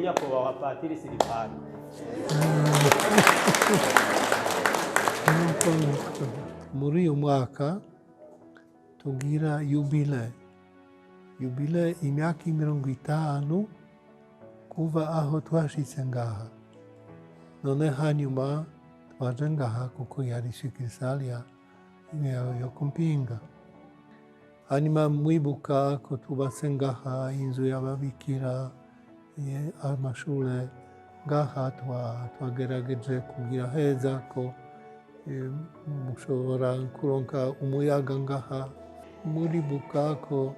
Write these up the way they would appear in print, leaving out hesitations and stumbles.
nyakubahwa Patiri Silivani. Muri uyu mwaka tugira yubile imyaka 50 kuva aho twashitse ngaha. None hanyuma twaje ngaha kuko yari shikisali yo kumpinga. Hanyuma mwibuka ko tubatse ngaha inzu y'ababikira, amashure ngaha twagerageje kugira heza ko mushobora kuronka umuyaga ngaha. Muribuka ko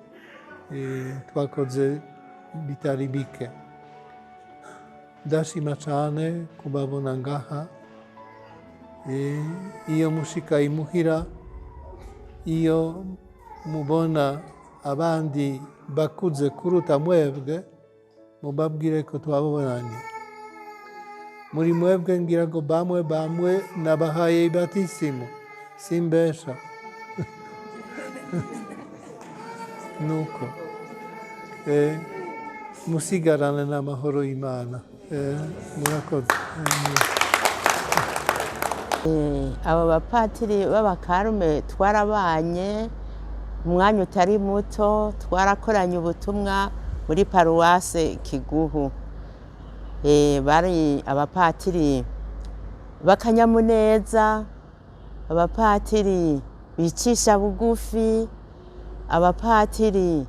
twakoze bitari bike. Ndashima cane kubabona ngaha. Iyo mushika imuhira, iyo mubona abandi bakuze kuruta mwebwe, mubabwire ko twabonanye. Muri mwebwe ngira ngo bamwe nabahaye ibatisimu, simbesha. Nuko musigarane n'amahoro y'Imana. Murakoze. Aba bapatiri b'abakarume twarabanye umwanya utari muto, twarakoranye ubutumwa muri paruwase Kiguhu. Bari abapatiri b'akanyamuneza, abapatiri bicisha bugufi, abapatiri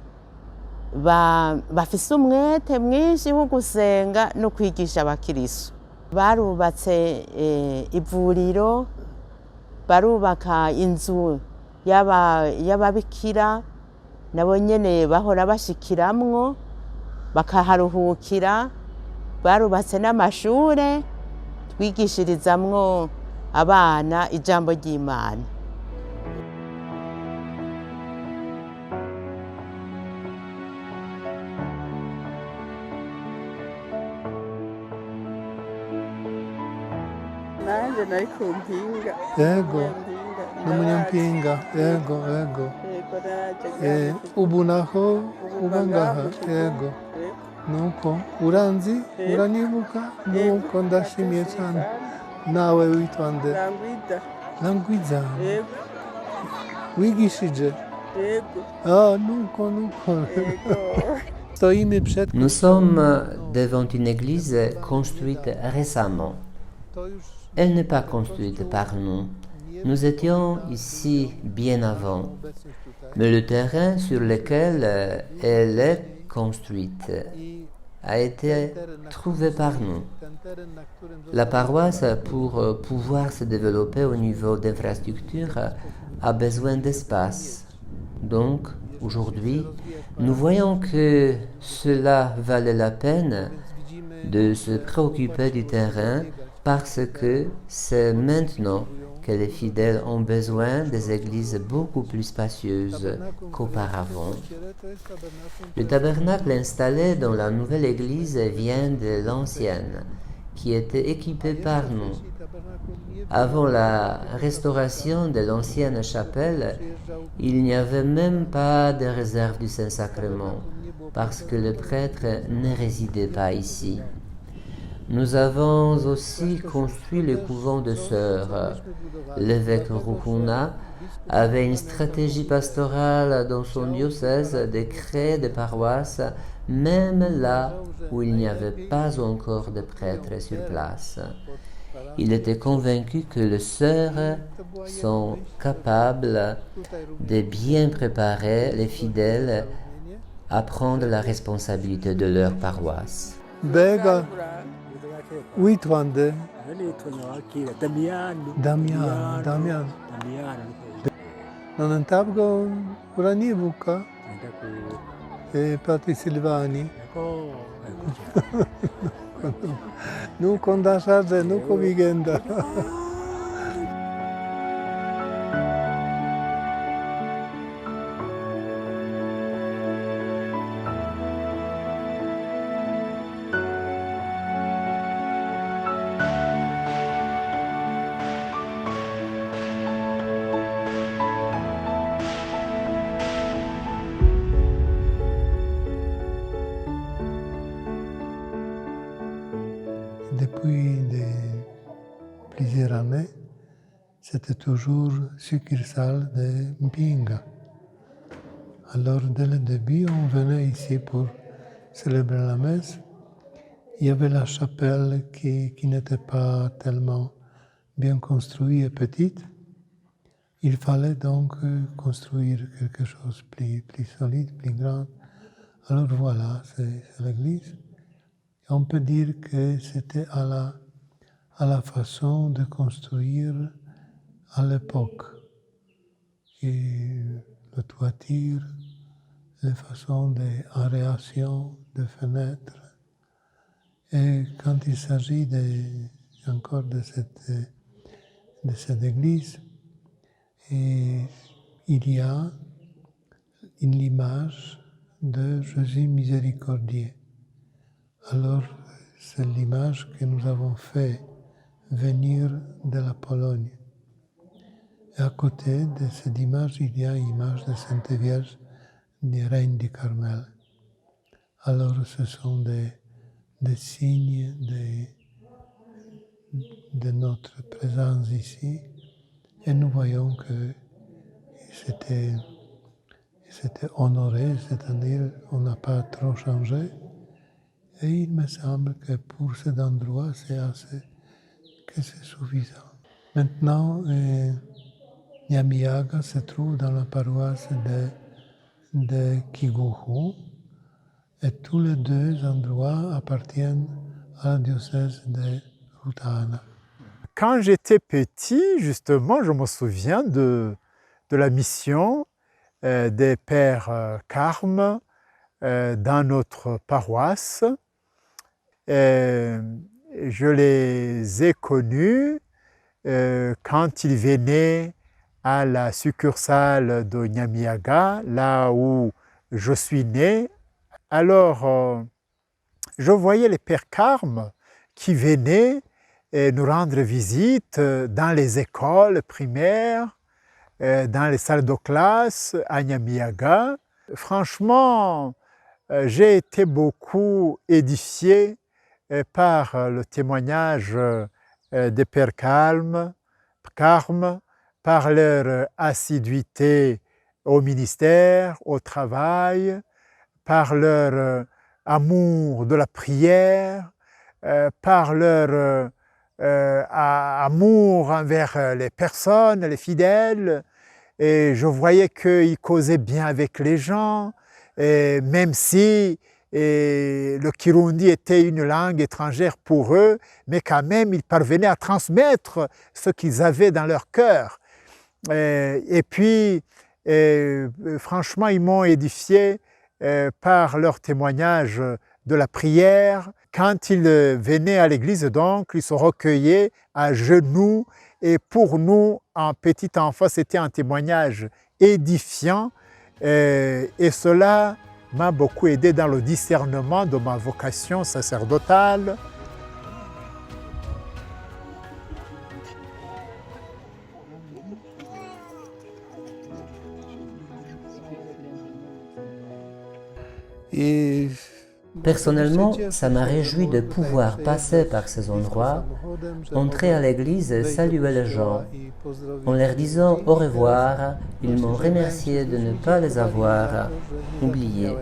bafise umwete mwinshi wo gusenga no kwigisha abakirisu. Barubatse ivuriro, barubaka inzu y'ababikira, nabo nyene bahora bashikiramwo bakaharuhukira. Barubatse n'amashure twigishirizamwo abana ijambo ry'Imana. Nanje nari ku mpinga. Yego, n'umunyampinga. Yego. Ubu naho uba ngaha. Yego. Nuko uranzi, uranibuka? Nuko ndashimiye cyane. Nawe witwa nde? Langwiza. Yego. Wigishije? Yego. Nuko. Nous sommes devant une église construite récemment. Elle n'est pas construite par nous. Nous étions ici bien avant. Mais le terrain sur lequel elle est construite a été trouvé par nous. La paroisse, pour pouvoir se développer au niveau d'infrastructure, a besoin d'espace. Donc, aujourd'hui, nous voyons que cela valait la peine de se préoccuper du terrain parce que c'est maintenant que les fidèles ont besoin des églises beaucoup plus spacieuses qu'auparavant. Le tabernacle installé dans la nouvelle église vient de l'ancienne, qui était équipée par nous. Avant la restauration de l'ancienne chapelle, il n'y avait même pas de réserve du Saint-Sacrement, parce que le prêtre ne résidait pas ici. Nous avons aussi construit le couvent de sœurs. L'évêque Rukuna avait une stratégie pastorale dans son diocèse de créer des paroisses, même là où il n'y avait pas encore de prêtres sur place. Il était convaincu que les sœurs sont capables de bien préparer les fidèles à prendre la responsabilité de leur paroisse. Bega, witwa nde? Damiano. Non ntabwo uranibuka? Patiri Silivani. Nuko ndashaje, nuko bigenda. depuis plusieurs années, c'était toujours succursale de Mpinga. Alors, dès le début, on venait ici pour célébrer la messe. Il y avait la chapelle qui n'était pas tellement bien construite et petite. Il fallait donc construire quelque chose de plus solide, plus grand. Alors voilà, c'est l'église. On peut dire que c'était à la façon de construire à l'époque. Et la toiture, les façons d'aération, de fenêtres. Et quand il s'agit encore de cette église, il y a une image de Jésus miséricordieux. Alors, c'est l'image que nous avons fait venir de la Pologne. Et à côté de cette image, il y a une image de Sainte Vierge du Règne du Carmel. Alors, ce sont des signes de notre présence ici. Et nous voyons que c'était honoré, c'est-à-dire on n'a pas trop changé. Et il me semble que pour cet endroit, c'est suffisant. Maintenant, Nyamiyaga se trouve dans la paroisse de Kiguhu, et tous les deux endroits appartiennent à la diocèse de Rutana. Quand j'étais petit, justement, je me souviens de la mission des pères Carmes dans notre paroisse. Je les ai connus quand ils venaient à la succursale de Nyamiyaga, là où je suis né. Alors, je voyais les pères Carmes qui venaient nous rendre visite dans les écoles primaires, dans les salles de classe à Nyamiyaga. Franchement, j'ai été beaucoup édifié par le témoignage des pères Carmes, par leur assiduité au ministère, au travail, par leur amour de la prière, par leur amour envers les personnes, les fidèles. Et je voyais qu'ils causaient bien avec les gens, et même si le Kirundi était une langue étrangère pour eux, mais quand même ils parvenaient à transmettre ce qu'ils avaient dans leur cœur. Et puis, franchement, ils m'ont édifié par leur témoignage de la prière. Quand ils venaient à l'église, donc, ils se recueillaient à genoux. Et pour nous, en petit enfant, c'était un témoignage édifiant. Et cela m'a beaucoup aidé dans le discernement de ma vocation sacerdotale. Et Personnellement, ça m'a réjoui de pouvoir passer par ces endroits, entrer à l'église et saluer les gens. En leur disant au revoir, ils m'ont remercié de ne pas les avoir oubliés.